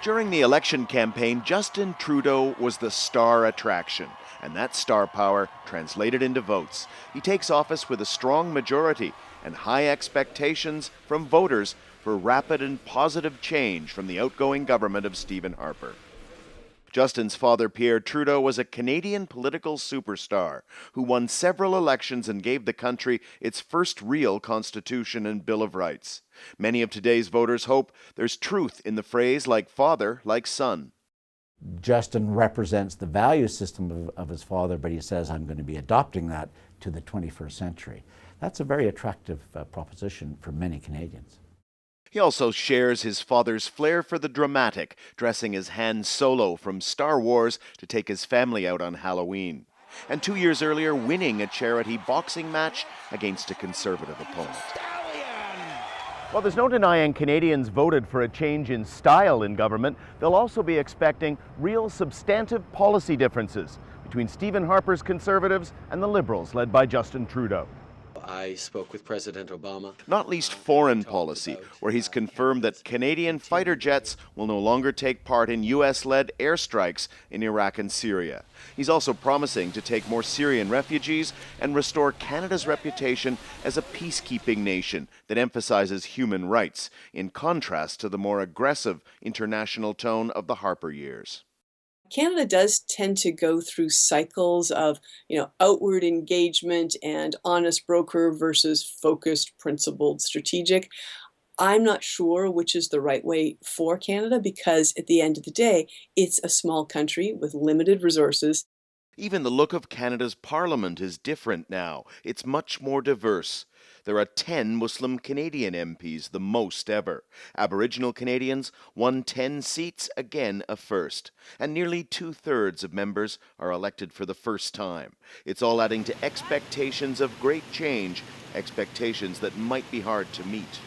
During the election campaign, Justin Trudeau was the star attraction, and that star power translated into votes. He takes office with a strong majority and high expectations from voters for rapid and positive change from the outgoing government of Stephen Harper. Justin's father, Pierre Trudeau, was a Canadian political superstar who won several elections and gave the country its first real constitution and Bill of Rights. Many of today's voters hope there's truth in the phrase like father, like son. Justin represents the value system of his father, but he says, I'm going to be adopting that to the 21st century. That's a very attractive proposition for many Canadians. He also shares his father's flair for the dramatic, dressing as Han Solo from Star Wars to take his family out on Halloween. And 2 years earlier, winning a charity boxing match against a Conservative opponent. While there's no denying Canadians voted for a change in style in government, they'll also be expecting real substantive policy differences between Stephen Harper's Conservatives and the Liberals led by Justin Trudeau. I spoke with President Obama. Not least foreign policy, where he's confirmed that Canadian fighter jets will no longer take part in U.S.-led airstrikes in Iraq and Syria. He's also promising to take more Syrian refugees and restore Canada's reputation as a peacekeeping nation that emphasizes human rights, in contrast to the more aggressive international tone of the Harper years. Canada does tend to go through cycles of, outward engagement and honest broker versus focused, principled, strategic. I'm not sure which is the right way for Canada because at the end of the day, it's a small country with limited resources. Even the look of Canada's parliament is different now. It's much more diverse. There are 10 Muslim Canadian MPs, the most ever. Aboriginal Canadians won 10 seats, again a first. And nearly 2/3 of members are elected for the first time. It's all adding to expectations of great change, expectations that might be hard to meet.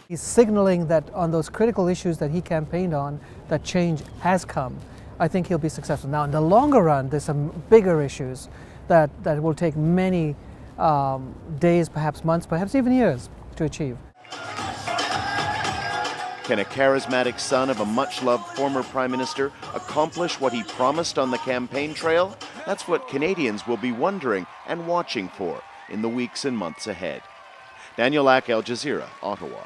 He's signaling that on those critical issues that he campaigned on, that change has come. I think he'll be successful. Now, in the longer run, there's some bigger issues that will take many days, perhaps months, perhaps even years to achieve. Can a charismatic son of a much-loved former Prime Minister accomplish what he promised on the campaign trail? That's what Canadians will be wondering and watching for in the weeks and months ahead. Daniel Lack, Al Jazeera, Ottawa.